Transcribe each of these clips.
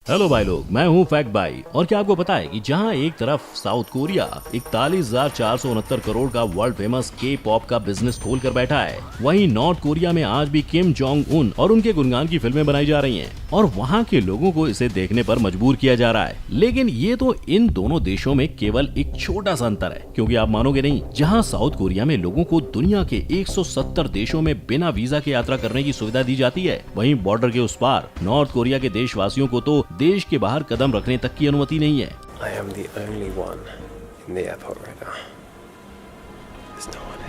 Hello भाई लोग, मैं हूँ फैक्ट भाई। और क्या आपको पता है कि जहाँ एक तरफ साउथ कोरिया 41,469 करोड़ का वर्ल्ड फेमस के पॉप का बिजनेस खोल कर बैठा है, वहीं नॉर्थ कोरिया में आज भी किम जोंग उन और उनके गुणगान की फिल्में बनाई जा रही हैं और वहाँ के लोगों को इसे देखने पर मजबूर किया जा रहा है। लेकिन ये तो इन दोनों देशों में केवल एक छोटा सा अंतर है, क्योंकि आप मानोगे नहीं, जहाँ साउथ कोरिया में लोगों को दुनिया के 170 देशों में बिना वीजा के यात्रा करने की सुविधा दी जाती है, वहीं बॉर्डर के उस पार नॉर्थ कोरिया के देशवासियों को तो देश के बाहर कदम रखने तक की अनुमति नहीं है। I am the only one in the airport right now. There's no one here.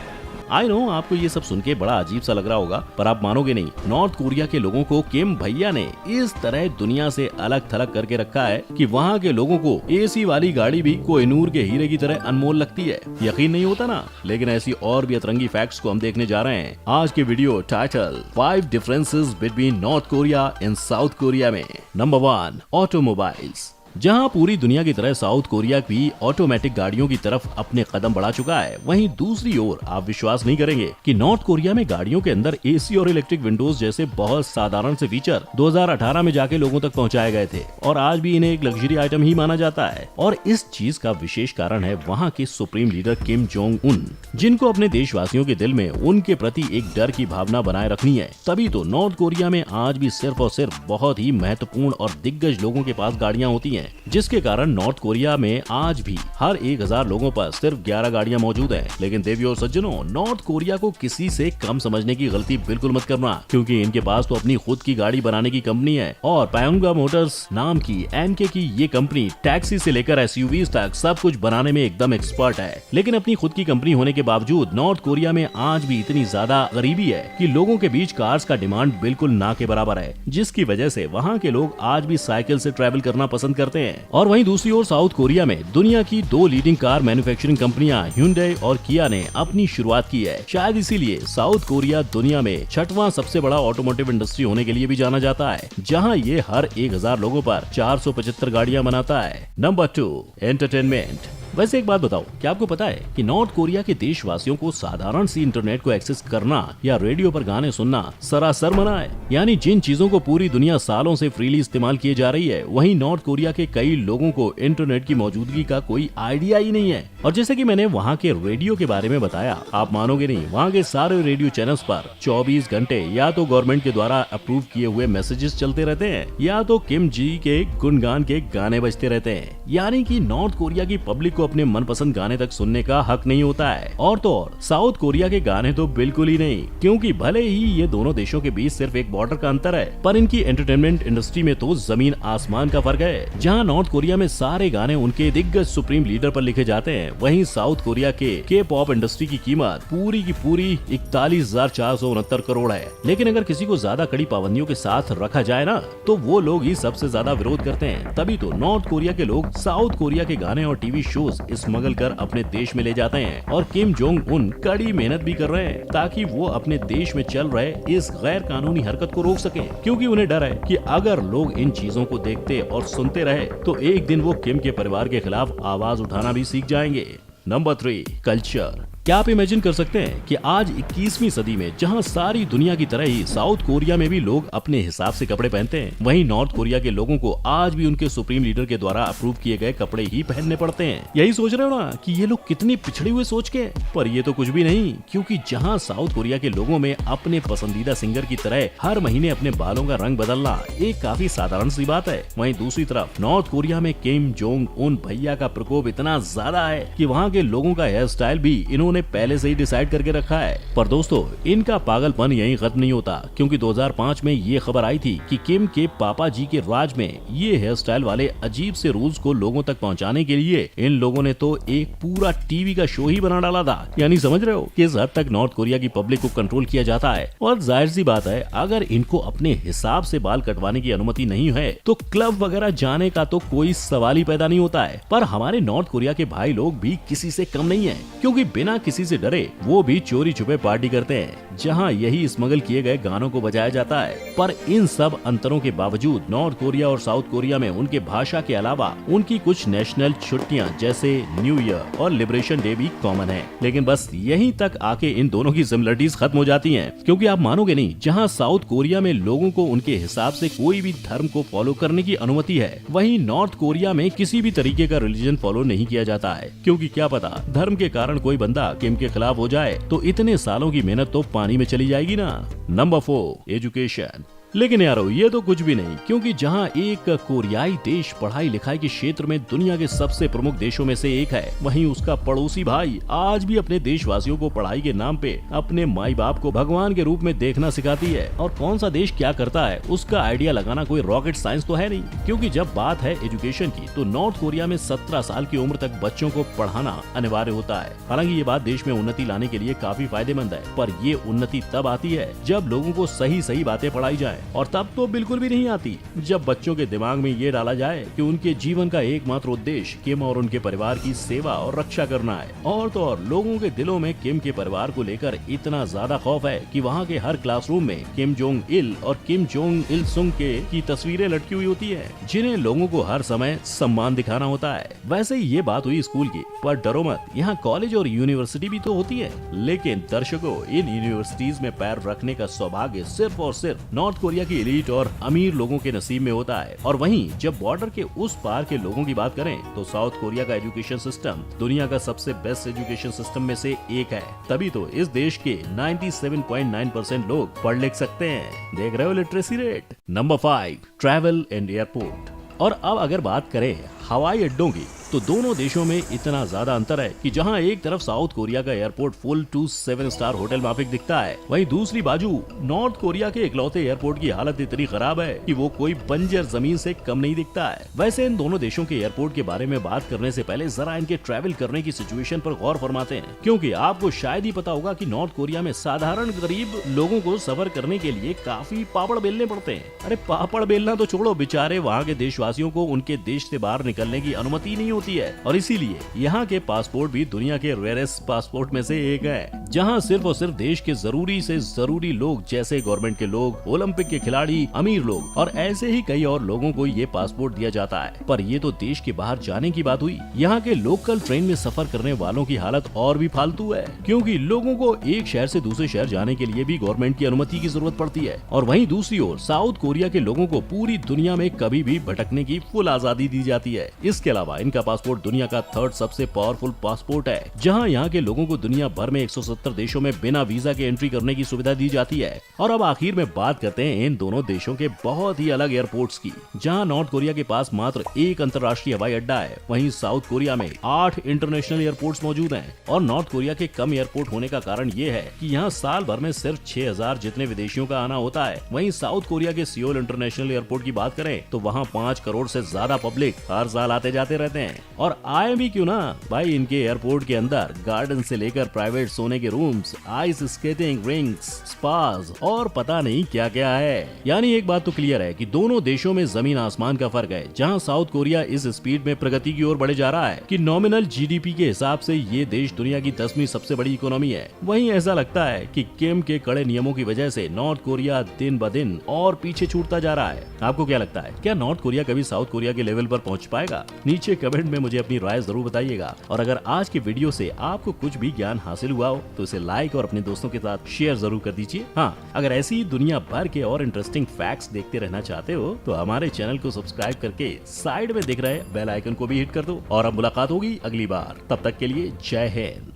I know, आपको ये सब सुन के बड़ा अजीब सा लग रहा होगा, पर आप मानोगे नहीं, नॉर्थ कोरिया के लोगों को किम भैया ने इस तरह दुनिया से अलग थलग करके रखा है कि वहाँ के लोगों को एसी वाली गाड़ी भी कोहिनूर के हीरे की तरह अनमोल लगती है। यकीन नहीं होता ना? लेकिन ऐसी और भी अतरंगी फैक्ट्स को हम देखने जा रहे हैं आज के video title 5 differences between North Korea and South Korea में। Number 1, automobiles. जहां पूरी दुनिया की तरह साउथ कोरिया भी ऑटोमेटिक गाड़ियों की तरफ अपने कदम बढ़ा चुका है, वहीं दूसरी ओर आप विश्वास नहीं करेंगे कि नॉर्थ कोरिया में गाड़ियों के अंदर एसी और इलेक्ट्रिक विंडोज जैसे बहुत साधारण से फीचर 2018 में जाके लोगों तक पहुंचाए गए थे और आज भी इन्हें एक लग्जरी आइटम ही माना जाता है। और इस चीज का विशेष कारण है वहाँ के supreme leader Kim Jong Un, जिनको अपने देशवासियों के दिल में उनके प्रति एक डर की भावना बनाए रखनी है। तभी तो नॉर्थ कोरिया में आज भी सिर्फ और सिर्फ बहुत ही महत्वपूर्ण और दिग्गज लोगों के पास गाड़ियां होती हैं, जिसके कारण नॉर्थ कोरिया में आज भी हर 1000 लोगों पर सिर्फ 11 गाड़ियां मौजूद हैं। लेकिन देवियों और सज्जनों, नॉर्थ कोरिया को किसी से कम समझने की गलती बिल्कुल मत करना, क्योंकि इनके पास तो अपनी खुद की गाड़ी बनाने की कंपनी है और पायोंगा मोटर्स नाम की एनके की ये कंपनी टैक्सी से लेकर एसयूवीज तक सब कुछ बनाने में एकदम एक्सपर्ट है। लेकिन अपनी खुद की कंपनी होने के बावजूद नॉर्थ कोरिया में आज भी इतनी ज्यादा गरीबी है कि लोगों के बीच कार्स का डिमांड बिल्कुल ना के बराबर है, जिसकी वजह से वहाँ के लोग आज भी साइकिल से ट्रैवल करना पसंद करते हैं। और वहीं दूसरी ओर साउथ कोरिया में दुनिया की 2 लीडिंग कार मैन्युफैक्चरिंग कंपनियां Hyundai और किया ने अपनी शुरुआत की है। शायद इसीलिए साउथ कोरिया दुनिया में 6वां सबसे बड़ा ऑटोमोटिव इंडस्ट्री होने के लिए भी जाना जाता है, जहां ये हर 1000 लोगों पर 475 गाड़ियां बनाता है। Number 2, entertainment. वैसे एक बात बताओ, क्या आपको पता है कि नॉर्थ कोरिया के देशवासियों को साधारण सी इंटरनेट को एक्सेस करना या रेडियो पर गाने सुनना सरासर मना है? यानी जिन चीजों को पूरी दुनिया सालों से फ्रीली इस्तेमाल किए जा रही है, वहीं नॉर्थ कोरिया के कई लोगों को इंटरनेट की मौजूदगी का कोई आइडिया ही नहीं है। और जैसे कि मैंने वहाँ के रेडियो के बारे में बताया, आप मानोगे नहीं, वहाँ के सारे रेडियो चैनल्स पर 24 घंटे या तो गवर्नमेंट के द्वारा अप्रूव किए हुए मैसेजेस चलते रहते हैं या तो किम जी के गुणगान के गाने बजते रहते हैं। यानी कि नॉर्थ कोरिया की पब्लिक अपने मनपसंद गाने तक सुनने का हक नहीं होता है। और तो और साउथ कोरिया के गाने तो बिल्कुल ही नहीं, क्योंकि भले ही ये दोनों देशों के बीच सिर्फ एक बॉर्डर का अंतर है, पर इनकी एंटरटेनमेंट इंडस्ट्री में तो जमीन आसमान का फर्क है। जहां नॉर्थ कोरिया में सारे गाने उनके दिग्गज सुप्रीम लीडर पर लिखे जाते हैं, वहीं साउथ कोरिया के पॉप इंडस्ट्री की कीमत पूरी की पूरी 41,469 करोड़ है। लेकिन अगर किसी को ज्यादा कड़ी पाबंदियों के साथ रखा जाए ना, तो वो लोग ही सबसे ज्यादा विरोध करते हैं। तभी तो नॉर्थ कोरिया के लोग साउथ कोरिया के गाने और टीवी शोज स्मगल कर अपने देश में ले जाते हैं और किम जोंग उन कड़ी मेहनत भी कर रहे हैं ताकि वो अपने देश में चल रहे इस गैर कानूनी हरकत को रोक सकें, क्योंकि उन्हें डर है कि अगर लोग इन चीजों को देखते और सुनते रहे तो एक दिन वो किम के परिवार के खिलाफ आवाज उठाना भी सीख जाएंगे। Number 3, culture. क्या आप इमेजिन कर सकते हैं कि आज 21वीं सदी में जहां सारी दुनिया की तरह ही साउथ कोरिया में भी लोग अपने हिसाब से कपड़े पहनते हैं, वहीं नॉर्थ कोरिया के लोगों को आज भी उनके सुप्रीम लीडर के द्वारा अप्रूव किए गए कपड़े ही पहनने पड़ते हैं। यही सोच रहे हो ना कि ये लोग कितनी पिछड़े हुए सोच के, पर ये तो कुछ भी नहीं, क्योंकि जहां साउथ कोरिया के लोगों में अपने पसंदीदा सिंगर की तरह हर महीने अपने बालों का रंग बदलना एक काफी साधारण सी बात है, वहीं दूसरी तरफ नॉर्थ कोरिया में किम जोंग उन भैया का प्रकोप इतना ज्यादा है कि वहाँ के लोगों का हेयर स्टाइल भी इन्होंने पहले से ही डिसाइड करके रखा है। पर दोस्तों, इनका पागलपन यहीं खत्म नहीं होता, क्योंकि 2005 में ये खबर आई थी कि किम के पापा जी के राज में ये हेयर स्टाइल वाले अजीब से रूल्स को लोगों तक पहुंचाने के लिए इन लोगों ने तो एक पूरा टीवी का शो ही बना डाला था। यानी समझ रहे हो किस हद तक नॉर्थ कोरिया की पब्लिक को कंट्रोल किया जाता है। और जाहिर सी बात है, अगर इनको अपने हिसाब से बाल कटवाने की अनुमति नहीं है तो क्लब वगैरह जाने का तो कोई सवाल ही पैदा नहीं होता है। पर हमारे नॉर्थ कोरिया के भाई लोग भी किसी से कम नहीं है, क्योंकि बिना किसी से डरे वो भी चोरी छुपे पार्टी करते हैं, जहाँ यही स्मगल किए गए गानों को बजाया जाता है। पर इन सब अंतरों के बावजूद नॉर्थ कोरिया और साउथ कोरिया में उनके भाषा के अलावा उनकी कुछ नेशनल छुट्टियां जैसे न्यू ईयर और लिबरेशन डे भी कॉमन है। लेकिन बस यहीं तक आके इन दोनों की सिमिलरिटीज खत्म हो जाती हैं, क्योंकि आप मानोगे नहीं, जहां साउथ कोरिया में लोगों को उनके हिसाब से कोई भी धर्म को फॉलो करने की अनुमति है, वहीं नॉर्थ कोरिया में किसी भी तरीके का रिलीजन फॉलो नहीं किया जाता है। क्योंकि क्या पता धर्म के कारण कोई बंदा किम के खिलाफ हो जाए तो इतने सालों की मेहनत तो पानी में चली जाएगी ना। Number 4, education. लेकिन यारो ये तो कुछ भी नहीं, क्योंकि जहां एक कोरियाई देश पढ़ाई लिखाई के क्षेत्र में दुनिया के सबसे प्रमुख देशों में से एक है, वहीं उसका पड़ोसी भाई आज भी अपने देशवासियों को पढ़ाई के नाम पे अपने माई बाप को भगवान के रूप में देखना सिखाती है। और कौन सा देश क्या करता है उसका आइडिया लगाना कोई रॉकेट साइंस तो है नहीं, क्योंकि जब बात है एजुकेशन की तो नॉर्थ कोरिया में 17 साल की उम्र तक बच्चों को पढ़ाना अनिवार्य होता है। हालांकि ये बात देश में उन्नति लाने के लिए काफी फायदेमंद है, पर ये उन्नति तब आती है जब लोगों को सही सही बातें पढ़ाई जाए, और तब तो बिल्कुल भी नहीं आती जब बच्चों के दिमाग में ये डाला जाए कि उनके जीवन का एकमात्र उद्देश्य किम और उनके परिवार की सेवा और रक्षा करना है। और तो और लोगों के दिलों में किम के परिवार को लेकर इतना ज्यादा खौफ है कि वहाँ के हर क्लासरूम में किम जोंग इल और किम जोंग इल सुंग की तस्वीरें लटकी हुई होती है, जिन्हें लोगों को हर समय सम्मान दिखाना होता है। वैसे ही ये बात हुई स्कूल की, पर डरो मत, यहाँ कॉलेज और यूनिवर्सिटी भी तो होती है। लेकिन दर्शकों, इन यूनिवर्सिटीज में पैर रखने का सौभाग्य सिर्फ और सिर्फ नॉर्थ कोरिया की एलीट और अमीर लोगों के नसीब में होता है। और वहीं जब बॉर्डर के उस पार के लोगों की बात करें तो साउथ कोरिया का एजुकेशन सिस्टम दुनिया का सबसे बेस्ट एजुकेशन सिस्टम में से एक है। तभी तो इस देश के 97.9% लोग पढ़ लिख सकते हैं। देख रहे हो literacy rate. Number 5, travel and airport. और अब अगर बात करें हवाई अड्डों की, तो दोनों देशों में इतना ज्यादा अंतर है कि जहां एक तरफ साउथ कोरिया का airport full to 7 star hotel माफिक दिखता है, वहीं दूसरी बाजू नॉर्थ कोरिया के इकलौते एयरपोर्ट की हालत इतनी खराब है कि वो कोई बंजर जमीन से कम नहीं दिखता है। वैसे इन दोनों देशों के एयरपोर्ट के बारे में बात करने से पहले जरा इनके ट्रैवल करने की सिचुएशन पर गौर फरमाते हैं, क्योंकि आपको शायद ही पता होगा कि नॉर्थ कोरिया में साधारण गरीब लोगों को सफर करने के लिए काफी पापड़ बेलने पड़ते हैं। अरे पापड़ बेलना तो छोड़ो, बेचारे वहाँ के देशवासियों को उनके देश से बाहर निकलने की अनुमति नहीं होती है, और इसीलिए यहाँ के पासपोर्ट भी दुनिया के रेयरेस्ट पासपोर्ट में से एक है, जहाँ सिर्फ और सिर्फ देश के जरूरी से जरूरी लोग जैसे गवर्नमेंट के लोग, ओलंपिक के खिलाड़ी, अमीर लोग और ऐसे ही कई और लोगों को ये पासपोर्ट दिया जाता है। पर ये तो देश के बाहर जाने की बात हुई। यहाँ के लोकल ट्रेन में सफर करने वालों की हालत और भी फालतू है, क्योंकि लोगों को एक शहर से दूसरे शहर जाने के लिए भी गवर्नमेंट की अनुमति की जरूरत पड़ती है। और वहीं दूसरी ओर साउथ कोरिया के लोगों को पूरी दुनिया में कभी भी भटकने की फुल आजादी दी जाती है। इसके अलावा इनका पासपोर्ट दुनिया का 3rd सबसे पावरफुल पासपोर्ट है, जहां यहाँ के लोगों को दुनिया भर में 170 देशों में बिना वीजा के एंट्री करने की सुविधा दी जाती है। और अब आखिर में बात करते हैं इन दोनों देशों के बहुत ही अलग एयरपोर्ट्स की, जहां नॉर्थ कोरिया के पास मात्र एक अंतर्राष्ट्रीय हवाई अड्डा है, वहीं साउथ कोरिया में 8 इंटरनेशनल एयरपोर्ट्स मौजूद हैं। और नॉर्थ कोरिया के कम एयरपोर्ट होने का कारण ये है कि यहाँ साल भर में सिर्फ 6000 जितने विदेशियों का आना होता है। वहीं साउथ कोरिया के सियोल इंटरनेशनल एयरपोर्ट की बात करें तो वहाँ 5 करोड़ से ज्यादा पब्लिक हर साल आते जाते रहते हैं। और आए भी क्यों ना भाई, इनके एयरपोर्ट के अंदर गार्डन से लेकर प्राइवेट सोने के रूम्स, आइस स्केटिंग रिंग्स, स्पास और पता नहीं क्या क्या है। यानी एक बात तो क्लियर है कि दोनों देशों में जमीन आसमान का फर्क है। जहां साउथ कोरिया इस स्पीड में प्रगति की ओर बढ़े जा रहा है कि नॉमिनल जीडीपी के हिसाब से ये देश दुनिया की 10वीं सबसे बड़ी इकोनॉमी है, वहीं ऐसा लगता है कि किम के कड़े नियमों की वजह से नॉर्थ कोरिया दिन ब दिन और पीछे छूटता जा रहा है। आपको क्या लगता है, क्या नॉर्थ कोरिया कभी साउथ कोरिया के लेवल पर पहुंच पाएगा? नीचे कमेंट में मुझे अपनी राय जरूर बताइएगा। और अगर आज के वीडियो से आपको कुछ भी ज्ञान हासिल हुआ हो तो इसे लाइक और अपने दोस्तों के साथ शेयर जरूर कर दीजिए। हाँ, अगर ऐसी ही दुनिया भर के और इंटरेस्टिंग फैक्ट्स देखते रहना चाहते हो तो हमारे चैनल को सब्सक्राइब करके साइड में दिख रहे बेल आइकन को भी हिट कर दो। और अब मुलाकात होगी अगली बार, तब तक के लिए जय हिंद।